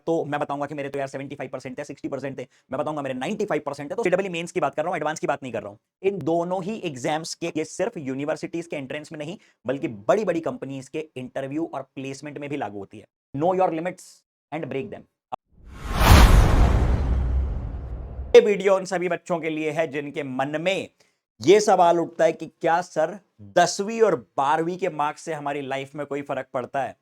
तो मैं बताऊंगा कि मेरे तो यार 75% है, 60% है, मैं बताऊंगा मेरे 95% है। तो जेईई मेंस की बात कर रहा हूं, एडवांस की बात नहीं कर रहा हूं। इन दोनों ही एग्जाम्स के ये सिर्फ यूनिवर्सिटीज के एंट्रेंस में नहीं बल्कि बड़ी बड़ी कंपनीज के इंटरव्यू और प्लेसमेंट में भी लागू होती है। Know your limits and break them. ये वीडियो उन सभी बच्चों के लिए है जिनके मन में यह सवाल उठता है कि क्या सर 10वीं और 12वीं के मार्क्स से हमारी लाइफ में कोई फर्क पड़ता है?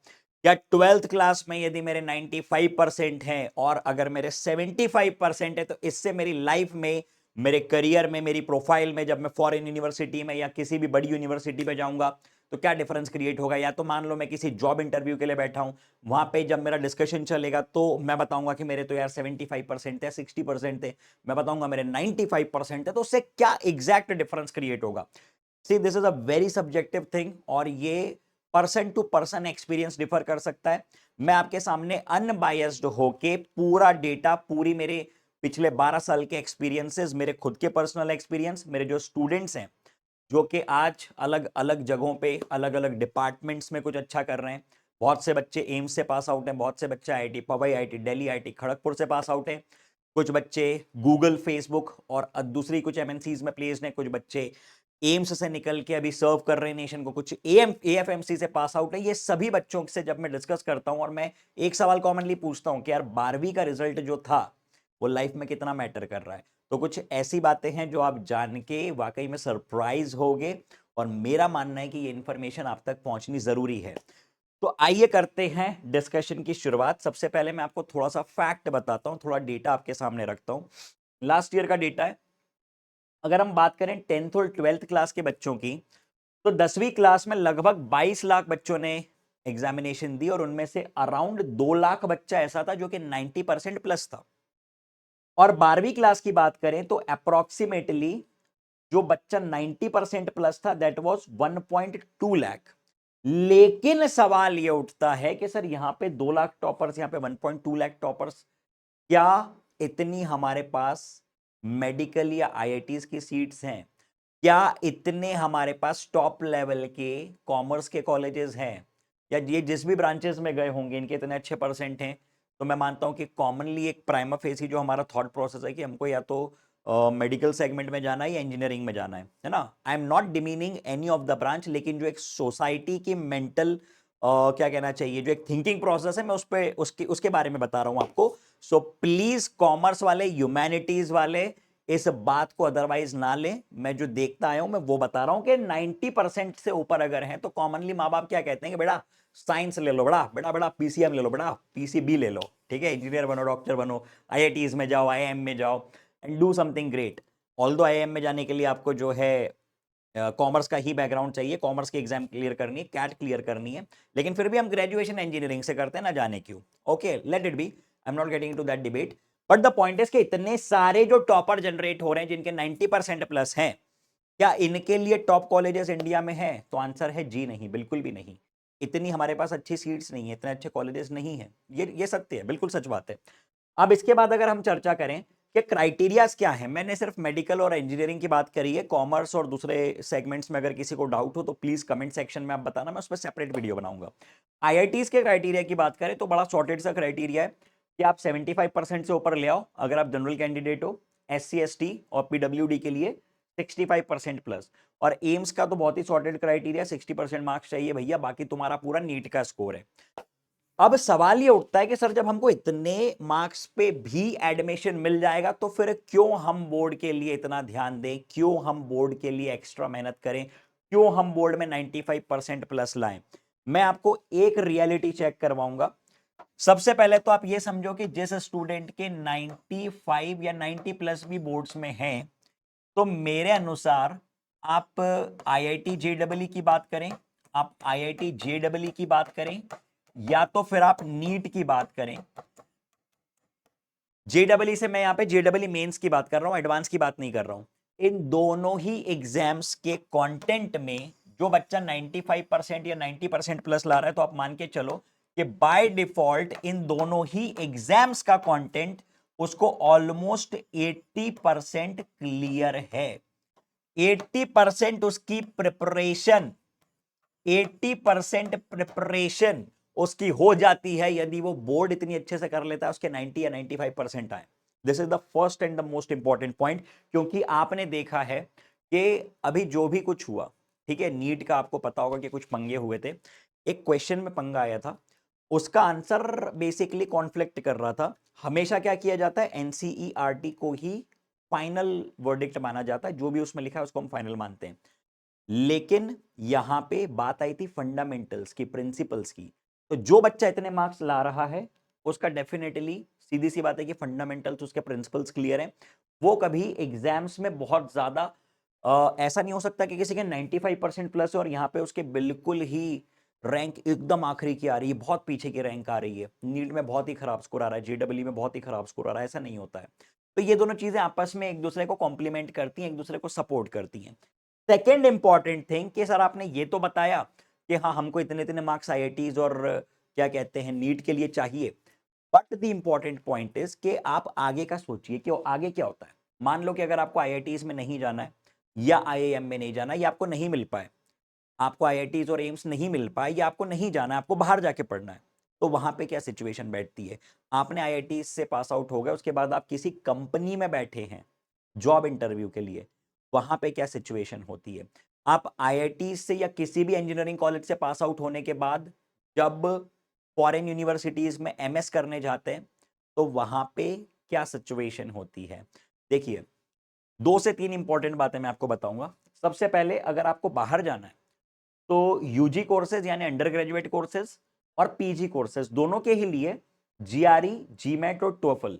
क्या 12th क्लास में यदि मेरे 95% हैं और अगर मेरे 75% है तो इससे मेरी लाइफ में, मेरे करियर में, मेरी प्रोफाइल में, जब मैं फॉरेन यूनिवर्सिटी में या किसी भी बड़ी यूनिवर्सिटी में जाऊंगा तो क्या डिफरेंस क्रिएट होगा? या तो मान लो मैं किसी जॉब इंटरव्यू के लिए बैठा हूं, वहां पे जब मेरा डिस्कशन चलेगा तो मैं बताऊंगा कि मेरे तो यार 75% है, 60% है, मैं बताऊंगा मेरे 95% है, तो उससे क्या एग्जैक्ट डिफरेंस क्रिएट होगा? See this is a very subjective thing और ये person to person experience differ कर सकता है। मैं आपके सामने अनबायस्ड होके पूरा डेटा, पूरी मेरे पिछले 12 साल के एक्सपीरियंसेस, मेरे खुद के पर्सनल एक्सपीरियंस, मेरे जो स्टूडेंट्स हैं जो कि आज अलग अलग जगहों पे, अलग अलग डिपार्टमेंट्स में कुछ अच्छा कर रहे हैं। बहुत से बच्चे एम्स से पास आउट हैं, बहुत से बच्चे IIT Powai, IIT Delhi, IIT Kharagpur से पास आउट हैं, कुछ बच्चे गूगल, फेसबुक और दूसरी कुछ एमएनसीज में प्लेस्ड हैं, कुछ बच्चे एम्स से निकल के अभी सर्व कर रहे हैं नेशन को, कुछ एएफएमसी से पास आउट है। ये सभी बच्चों से जब मैं डिस्कस करता हूं और मैं एक सवाल कॉमनली पूछता हूं कि यार 12वीं का रिजल्ट जो था वो लाइफ में कितना मैटर कर रहा है, तो कुछ ऐसी बातें हैं जो आप जान के वाकई में सरप्राइज होगे और मेरा मानना है कि ये इंफॉर्मेशन आप तक पहुंचनी जरूरी है। तो आइए करते हैं डिस्कशन की शुरुआत। सबसे पहले मैं आपको थोड़ा सा फैक्ट बताता हूं, थोड़ा डेटा आपके सामने रखता हूं। लास्ट ईयर का डेटा है। अगर हम बात करें 10th और 12th क्लास के बच्चों की, तो 10वीं क्लास में लगभग 22 लाख बच्चों ने एग्जामिनेशन दी और उनमें से अराउंड 2 लाख बच्चा ऐसा था जो कि 90% प्लस था। और 12वीं क्लास की बात करें तो अप्रोक्सीमेटली जो बच्चा 90% प्लस था दैट वाज 1.2 लाख। लेकिन सवाल यह उठता है कि सर यहां पे 2 लाख टॉपर्स, यहां पे 1.2 लाख टॉपर्स, क्या इतनी हमारे पास मेडिकल या आईआईटीज की सीट्स हैं? क्या इतने हमारे पास टॉप लेवल के कॉमर्स के कॉलेजेस हैं? या ये जिस भी ब्रांचेस में गए होंगे इनके इतने अच्छे परसेंट हैं? तो मैं मानता हूं कि कॉमनली एक प्राइमा फेसी जो हमारा थॉट प्रोसेस है कि हमको या तो मेडिकल सेगमेंट में जाना है या इंजीनियरिंग में जाना है ना। आई am not demeaning any of the branch, लेकिन जो एक सोसाइटी की मेंटल क्या कहना चाहिए, जो एक थिंकिंग प्रोसेस है, मैं उस पे उसके बारे में बता रहा हूं आपको। सो प्लीज कॉमर्स वाले, ह्यूमैनिटीज वाले इस बात को अदरवाइज ना लें। मैं जो देखता आया हूं मैं वो बता रहा हूं कि 90% से ऊपर अगर हैं तो कॉमनली माँ बाप क्या कहते हैं कि बेटा साइंस ले लो, बड़ा बेटा, बड़ा पीसीएम ले लो, बड़ा पीसीबी ले लो, ठीक है, इंजीनियर बनो, डॉक्टर बनो, आईआईटीज में जाओ, आईआईएम में जाओ and do something great. Although IIM में जाने के लिए आपको जो है कॉमर्स का ही बैकग्राउंड चाहिए, कॉमर्स की एग्जाम क्लियर करनी है, कैट क्लियर करनी है, लेकिन फिर भी हम ग्रेजुएशन इंजीनियरिंग से करते हैं, ना जाने क्यों। Okay, let it be, I am not getting to that debate, but the point is कि इतने सारे जो टॉपर जनरेट हो रहे हैं जिनके 90% प्लस हैं, क्या इनके लिए टॉप कॉलेजेस इंडिया में है? तो आंसर है जी नहीं, बिल्कुल भी नहीं। इतनी हमारे पास अच्छी सीट्स नहीं है, इतने अच्छे कॉलेजेस नहीं है, ये सत्य है, बिल्कुल सच बात है। अब इसके बाद अगर हम चर्चा करें कि क्राइटेरियाज क्या है, मैंने सिर्फ मेडिकल और इंजीनियरिंग की बात करी है। कॉमर्स और दूसरे सेगमेंट्स में अगर किसी को डाउट हो तो प्लीज कमेंट सेक्शन में आप बताना, मैं उस पर सेपरेट वीडियो बनाऊंगा। आईआईटीज के क्राइटेरिया की बात करें तो बड़ा सॉर्टेड सा क्राइटेरिया है कि आप 75% से ऊपर ले आओ अगर आप जनरल कैंडिडेट हो, SC ST और PWD के लिए 65% प्लस, और एम्स का तो बहुत ही सॉर्टेड क्राइटेरिया, 60% मार्क्स चाहिए भैया, बाकी तुम्हारा पूरा नीट का स्कोर है। अब सवाल ये उठता है कि सर जब हमको इतने मार्क्स पे भी एडमिशन मिल जाएगा तो फिर क्यों हम बोर्ड के लिए इतना ध्यान दें, क्यों हम बोर्ड के लिए एक्स्ट्रा मेहनत करें, क्यों हम बोर्ड में 95% प्लस लाएं? मैं आपको एक रियलिटी चेक करवाऊंगा। सबसे पहले तो आप ये समझो कि जिस स्टूडेंट के 95 या 90 प्लस भी बोर्ड्स में हैं, तो मेरे अनुसार आप आईआईटी जेईई की बात करें, आप आईआईटी जेईई की बात करें, या तो फिर आप नीट की बात करें। जेईई से मैं यहां पे जेईई मेंस की बात कर रहा हूं, एडवांस की बात नहीं कर रहा हूं। इन दोनों ही एग्जाम्स के कंटेंट में जो बच्चा 95% या 90% प्लस ला रहा है, तो आप मान के चलो कि बाय डिफॉल्ट इन दोनों ही एग्जाम्स का कंटेंट उसको ऑलमोस्ट 80% क्लियर है। 80% उसकी प्रिपरेशन, 80% प्रिपरेशन उसकी हो जाती है यदि वो बोर्ड इतनी अच्छे से कर लेता है, उसके 90 या 95% आए। This is the first and the most important point, क्योंकि आपने देखा है कि अभी जो भी कुछ हुआ, ठीक है, नीट का आपको पता होगा कि कुछ पंगे हुए थे, एक क्वेश्चन में पंगा आया था, उसका आंसर बेसिकली कॉन्फ्लिक्ट कर रहा था। हमेशा क्या किया जाता है, एनसीईआरटी को ही फाइनल वर्डिक्ट माना जाता है, जो भी उसमें लिखा है उसको हम फाइनल मानते हैं। लेकिन यहां पे बात आई थी फंडामेंटल्स की, प्रिंसिपल्स की। तो जो बच्चा इतने मार्क्स ला रहा है उसका डेफिनेटली सीधी सी बात है कि फंडामेंटल्स, उसके प्रिंसिपल्स क्लियर हैं। वो कभी एग्जाम्स में बहुत ज्यादा ऐसा नहीं हो सकता कि किसी के 95% प्लस है और यहाँ पे उसके बिल्कुल ही रैंक एकदम आखिरी की आ रही है, बहुत पीछे की रैंक आ रही है, नीट में बहुत ही खराब स्कोर आ रहा है, जेडब्ल्यू में बहुत ही खराब स्कोर आ रहा है, ऐसा नहीं होता है। तो ये दोनों चीजें आपस में एक दूसरे को कॉम्प्लीमेंट करती हैं, एक दूसरे को सपोर्ट करती हैं। सेकेंड इंपॉर्टेंट थिंग कि सर आपने ये तो बताया कि हाँ हमको इतने इतने मार्क्स आईआईटीज और क्या कहते हैं नीट के लिए चाहिए, but the important point is कि आप आगे का सोचिए कि आगे क्या होता है। मान लो कि अगर आपको आईआईटीज में नहीं जाना है या आईआईएम में नहीं जाना, या आपको नहीं मिल पाए, आपको आईआईटीज और एम्स नहीं मिल पाए, या आपको नहीं जाना है, आपको बाहर जाके पढ़ना है, तो वहां पे क्या सिचुएशन बैठती है। आपने आईआईटी से पास आउट हो गए, उसके बाद आप किसी कंपनी में बैठे हैं जॉब इंटरव्यू के लिए, वहां पे क्या सिचुएशन होती है। आप आईआईटी से या किसी भी इंजीनियरिंग कॉलेज से पास आउट होने के बाद जब फॉरेन यूनिवर्सिटीज में एमएस करने जाते हैं, तो वहां पे क्या सिचुएशन होती है। देखिए, 2 से 3 इंपॉर्टेंट बातें मैं आपको बताऊंगा। सबसे पहले, अगर आपको बाहर जाना है तो यूजी कोर्सेज यानी अंडर ग्रेजुएट कोर्सेज और पीजी कोर्सेज दोनों के ही लिए जीआरई, जीमेट और टोफल,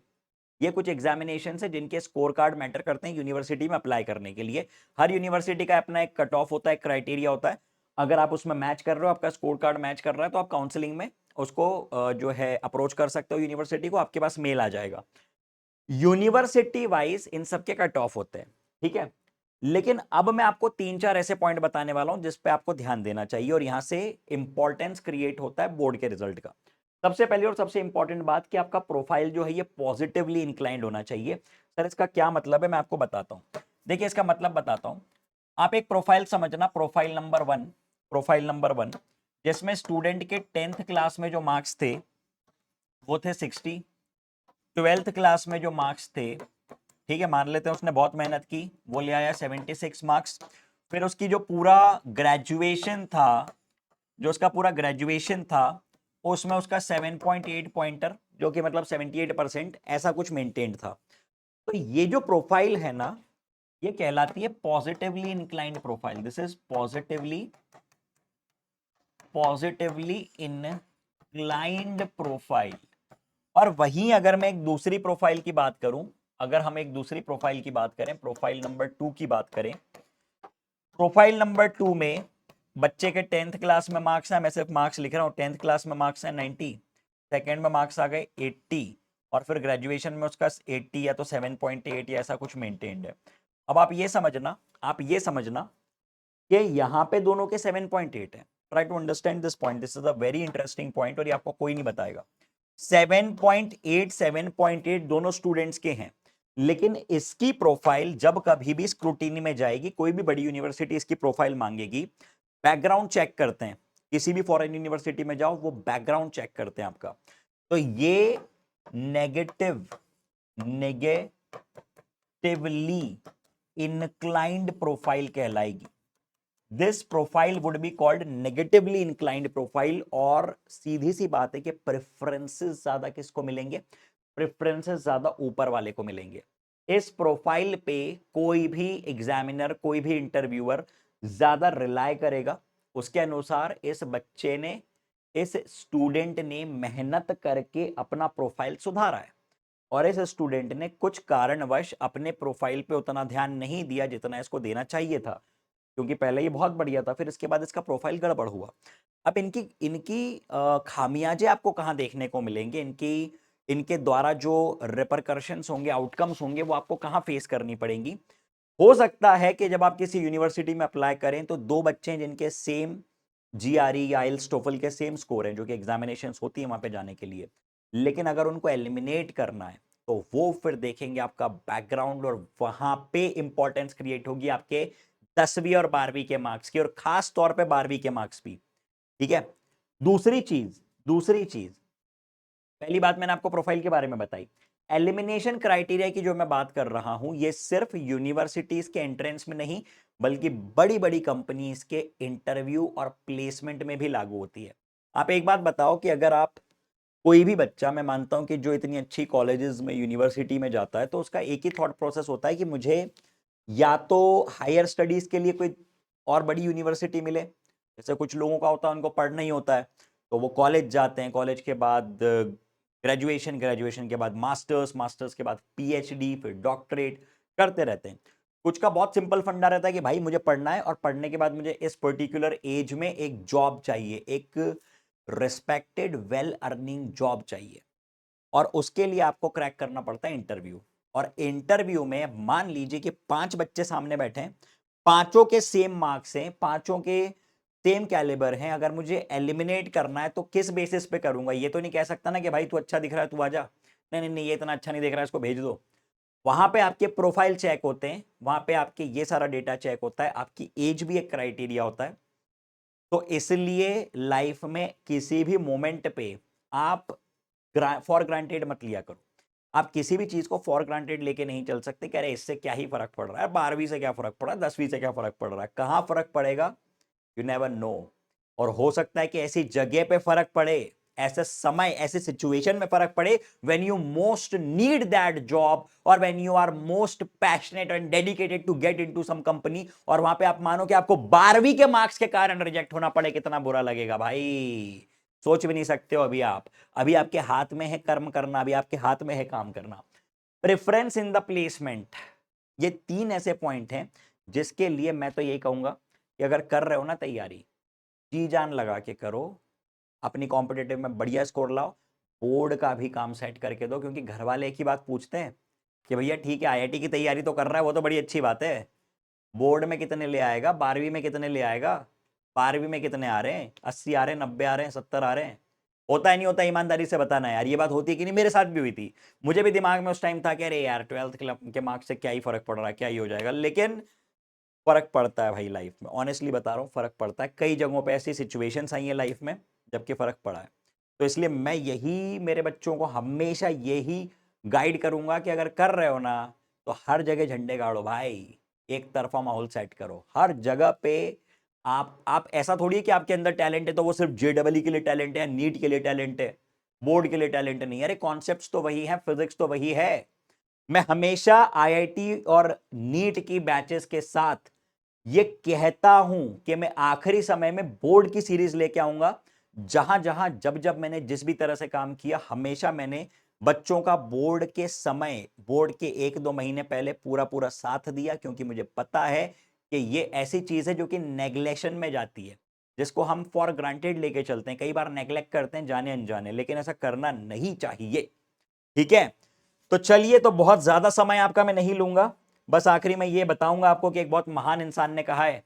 ये कुछ एग्जामिनेशन है जिनके स्कोर कार्ड मैटर करते हैं यूनिवर्सिटी में अप्लाई करने के लिए। हर यूनिवर्सिटी का अपना एक कट ऑफ होता है, क्राइटेरिया होता है। अगर आप उसमें मैच कर रहे हो, आपका स्कोर कार्ड मैच कर रहा है, तो आप काउंसलिंग में उसको जो है अप्रोच कर सकते हो यूनिवर्सिटी को, आपके पास मेल आ जाएगा। यूनिवर्सिटी वाइज इन सबके कट ऑफ होते हैं, ठीक है। लेकिन अब मैं आपको 3-4 ऐसे पॉइंट बताने वाला हूं जिस पे आपको ध्यान देना चाहिए, और यहां से इंपॉर्टेंस क्रिएट होता है बोर्ड के रिजल्ट का। सबसे पहले और सबसे इंपॉर्टेंट बात कि आपका प्रोफाइल जो है ये पॉजिटिवली इंक्लाइंड होना चाहिए। सर इसका क्या मतलब है, मैं आपको बताता हूं। देखिए, इसका मतलब बताता हूं। आप एक प्रोफाइल समझना, प्रोफाइल नंबर 1, प्रोफाइल नंबर 1 जिसमें स्टूडेंट के 10th क्लास में जो मार्क्स थे वो थे 60, 12th क्लास में जो मार्क्स थे, ठीक है, मान लेते हैं उसने बहुत मेहनत की, वो ले आया 76 मार्क्स। फिर उसकी जो पूरा ग्रेजुएशन था, जो उसका पूरा ग्रेजुएशन था, उसमें उसका 7.8 पॉइंटर, जो कि मतलब 78% ऐसा कुछ मेंटेन्ड था। तो ये जो प्रोफाइल है ना, ये कहलाती है positively inclined profile. This is positively inclined profile. और वहीं अगर मैं एक दूसरी प्रोफाइल की बात करूं, अगर हम एक दूसरी प्रोफाइल की बात करें, प्रोफाइल नंबर 2 की बात करें, प्रोफाइल नंबर 2 में बच्चे के 10th क्लास में मार्क्स है, मैं सिर्फ मार्क्स लिख रहा हूं, 10th क्लास में मार्क्स है 90, सेकेंड में मार्क्स आ गए 80, और फिर ग्रेजुएशन में उसका 80 या तो 7.8 या ऐसा कुछ मेंटेन्ड है। अब आप ये समझना कि यहाँ पे दोनों के 7.8 है। Try to understand this point, this is a very interesting point, और ये आपको कोई नहीं बताएगा। 7.8 दोनों स्टूडेंट्स के हैं, लेकिन इसकी प्रोफाइल जब कभी भी स्क्रूटिनी में जाएगी, कोई भी बड़ी यूनिवर्सिटी इसकी प्रोफाइल मांगेगी, बैकग्राउंड चेक करते हैं। किसी भी फॉरेन यूनिवर्सिटी में जाओ, वो बैकग्राउंड चेक करते हैं आपका। तो ये नेगेटिवली इंक्लाइंड प्रोफाइल कहलाएगी। This profile would be called negatively inclined profile. और सीधी सी बात है कि प्रेफरेंसेस ज्यादा किसको मिलेंगे, प्रेफरेंसेस ज्यादा ऊपर वाले को मिलेंगे। इस प्रोफाइल पे कोई भी एग्जामिनर, कोई भी इंटरव्यूअर ज्यादा रिलाय करेगा, उसके अनुसार इस बच्चे ने, इस स्टूडेंट ने मेहनत करके अपना प्रोफाइल सुधारा है, और इस स्टूडेंट ने कुछ कारणवश अपने प्रोफाइल पे उतना ध्यान नहीं दिया जितना इसको देना चाहिए था, क्योंकि पहले ये बहुत बढ़िया था, फिर इसके बाद इसका प्रोफाइल गड़बड़ हुआ। अब इनकी इनकी खामियाजे आपको कहाँ देखने को मिलेंगे, इनके द्वारा जो रिपरकर्शंस होंगे, आउटकम्स होंगे, वो आपको कहाँ फेस करनी पड़ेंगी। हो सकता है कि जब आप किसी यूनिवर्सिटी में अप्लाई करें तो 2 बच्चे हैं जिनके सेम जीआरई या आइल्स टोफल के सेम स्कोर हैं, जो कि एग्जामिनेशन होती है वहां पे जाने के लिए, लेकिन अगर उनको एलिमिनेट करना है तो वो फिर देखेंगे आपका बैकग्राउंड, और वहां पे इंपॉर्टेंस क्रिएट होगी आपके 10वीं और 12वीं के मार्क्स की, और खास तौर पे 12वीं के मार्क्स भी, ठीक है। दूसरी चीज, दूसरी चीज, पहली बात मैंने आपको प्रोफाइल के बारे में बताई, एलिमिनेशन क्राइटेरिया की जो मैं बात कर रहा हूं, ये सिर्फ यूनिवर्सिटीज के एंट्रेंस में नहीं बल्कि बड़ी बड़ी कंपनीज के इंटरव्यू और प्लेसमेंट में भी लागू होती है। आप एक बात बताओ कि अगर आप कोई भी बच्चा, मैं मानता हूं कि जो इतनी अच्छी कॉलेजेस में यूनिवर्सिटी में जाता है तो उसका एक ही थॉट प्रोसेस होता है कि मुझे या तो हायर स्टडीज के लिए कोई और बड़ी यूनिवर्सिटी मिले, जैसे कुछ लोगों का होता है उनको पढ़ना ही होता है तो वो कॉलेज जाते हैं, कॉलेज के बाद ग्रेजुएशन, ग्रेजुएशन के बाद मास्टर्स, मास्टर्स के बाद पीएचडी, फिर डॉक्टरेट करते रहते हैं। कुछ का बहुत सिंपल फंडा रहता है कि भाई मुझे पढ़ना है और पढ़ने के बाद मुझे इस पर्टिकुलर एज में एक जॉब चाहिए, एक रिस्पेक्टेड वेल अर्निंग जॉब चाहिए, और उसके लिए आपको क्रैक करना पड़ता है इंटरव्यू। और इंटरव्यू में मान लीजिए कि 5 बच्चे सामने बैठे हैं, पांचों के सेम मार्क्स हैं, पांचों के सेम कैलिबर हैं, अगर मुझे एलिमिनेट करना है तो किस बेसिस पे करूंगा? ये तो नहीं कह सकता ना कि भाई तू अच्छा दिख रहा है तू आजा, नहीं नहीं नहीं ये इतना अच्छा नहीं दिख रहा है इसको भेज दो। वहां पे आपके प्रोफाइल चेक होते हैं, वहां पे आपके ये सारा डेटा चेक होता है, आपकी एज भी एक क्राइटेरिया होता है। तो इसलिए लाइफ में किसी भी मोमेंट पे आप फॉर ग्रांटेड मत लिया करो। आप किसी भी चीज को फॉर ग्रांटेड लेके नहीं चल सकते कि अरे इससे क्या ही फर्क पड़ रहा है, 12वीं से क्या फर्क पड़ रहा है, 10वीं से क्या फर्क पड़ रहा है, कहां फर्क पड़ेगा, यू नेवर नो। और हो सकता है कि ऐसी जगह पे फर्क पड़े, ऐसे समय, ऐसे सिचुएशन में फर्क पड़े when you most need that job, और when you are most passionate and dedicated to get into some company, और वहां पे आप मानो कि आपको 12वीं के मार्क्स के कारण रिजेक्ट होना पड़े, कितना बुरा लगेगा भाई, सोच भी नहीं सकते हो। अभी आपके हाथ में है कर्म करना, अभी आपके हाथ में है काम करना। प्रेफरेंस इन द प्लेसमेंट, ये 3 ऐसे पॉइंट हैं जिसके लिए मैं तो यही कहूंगा कि अगर कर रहे हो ना तैयारी, जी जान लगा के करो, अपनी कॉम्पिटेटिव में बढ़िया स्कोर लाओ, बोर्ड का भी काम सेट करके दो, क्योंकि घर वाले एक ही बात पूछते हैं कि भैया ठीक है आईआईटी की तैयारी तो कर रहा है, वो तो बड़ी अच्छी बात है, बोर्ड में कितने ले आएगा, 12वीं में कितने ले आएगा, 12वीं में कितने आ रहे हैं, 80 आ रहे हैं, 90 आ रहे हैं, 70 आ रहे हैं, होता है नहीं होता, ईमानदारी से बताना यार, ये बात होती है कि नहीं? मेरे साथ भी हुई थी, मुझे भी दिमाग में उस टाइम था कि अरे यार 12th के मार्क्स से क्या ही फर्क पड़ रहा है, क्या ही हो जाएगा, लेकिन फर्क पड़ता है भाई लाइफ में, ऑनेस्टली बता रहा हूँ फर्क पड़ता है। कई जगहों पे ऐसी सिचुएशंस आई है लाइफ में जबकि फर्क पड़ा है। तो इसलिए मैं यही मेरे बच्चों को हमेशा यही गाइड करूंगा कि अगर कर रहे हो ना तो हर जगह झंडे गाड़ो भाई, एक तरफा माहौल सेट करो हर जगह पे। आप ऐसा थोड़ी है कि आपके अंदर टैलेंट है तो वो सिर्फ जेडबलई के लिए टैलेंट है, नीट के लिए टैलेंट है, बोर्ड के लिए टैलेंट नहीं। अरे कॉन्सेप्ट्स तो वही है, फिजिक्स तो वही है। मैं हमेशा आईआईटी और नीट की बैचेस के साथ ये कहता हूं कि मैं आखिरी समय में बोर्ड की सीरीज लेके आऊंगा, जहां जहां जब जब मैंने जिस भी तरह से काम किया, हमेशा मैंने बच्चों का बोर्ड के समय, बोर्ड के 1-2 महीने पहले पूरा पूरा साथ दिया, क्योंकि मुझे पता है कि ये ऐसी चीज है जो कि नेग्लेक्शन में जाती है, जिसको हम फॉर ग्रांटेड लेके चलते हैं, कई बार नेग्लेक्ट करते हैं जाने अनजाने, लेकिन ऐसा करना नहीं चाहिए। ठीक है, तो चलिए, तो बहुत ज्यादा समय आपका मैं नहीं लूंगा, बस आखिरी में ये बताऊंगा आपको कि एक बहुत महान इंसान ने कहा है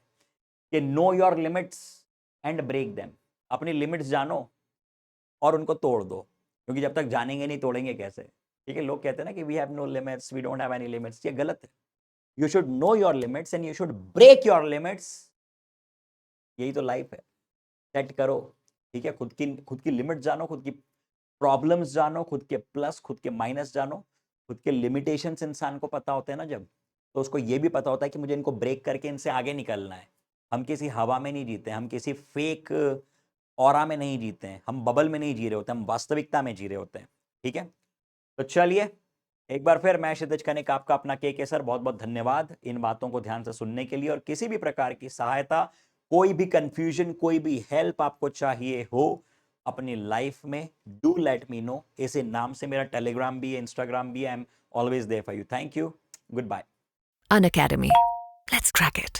कि know your limits and break them. अपनी लिमिट्स जानो और उनको तोड़ दो, क्योंकि जब तक जानेंगे नहीं तोड़ेंगे कैसे? ठीक है, लोग कहते हैं ना कि we have no limits, we don't have any limits, ये गलत है। You should know your limits and you should break your limits. यही तो लाइफ है, सेट करो। ठीक है, खुद की लिमिट जानो, खुद की प्रॉब्लम्स जानो, खुद के प्लस खुद के माइनस जानो, खुद के लिमिटेशंस इंसान को पता होते हैं ना जब, तो उसको ये भी पता होता है कि मुझे इनको ब्रेक करके इनसे आगे निकलना है। हम किसी हवा में नहीं जीते, हम किसी फेक ऑरा में नहीं जीते हैं, हम बबल में नहीं जी रहे होते, हम वास्तविकता में जी रहे होते हैं। ठीक है, तो चलिए, एक बार फिर मैं क्षितिज कनिक, आपका अपना के सर, बहुत बहुत धन्यवाद इन बातों को ध्यान से सुनने के लिए। और किसी भी प्रकार की सहायता, कोई भी कंफ्यूजन, कोई भी हेल्प आपको चाहिए हो अपनी लाइफ में, डू लेट मी नो। इसी नाम से मेरा टेलीग्राम भी है, इंस्टाग्राम भी है, I am always there for you. Thank you, goodbye. Unacademy. Let's crack it.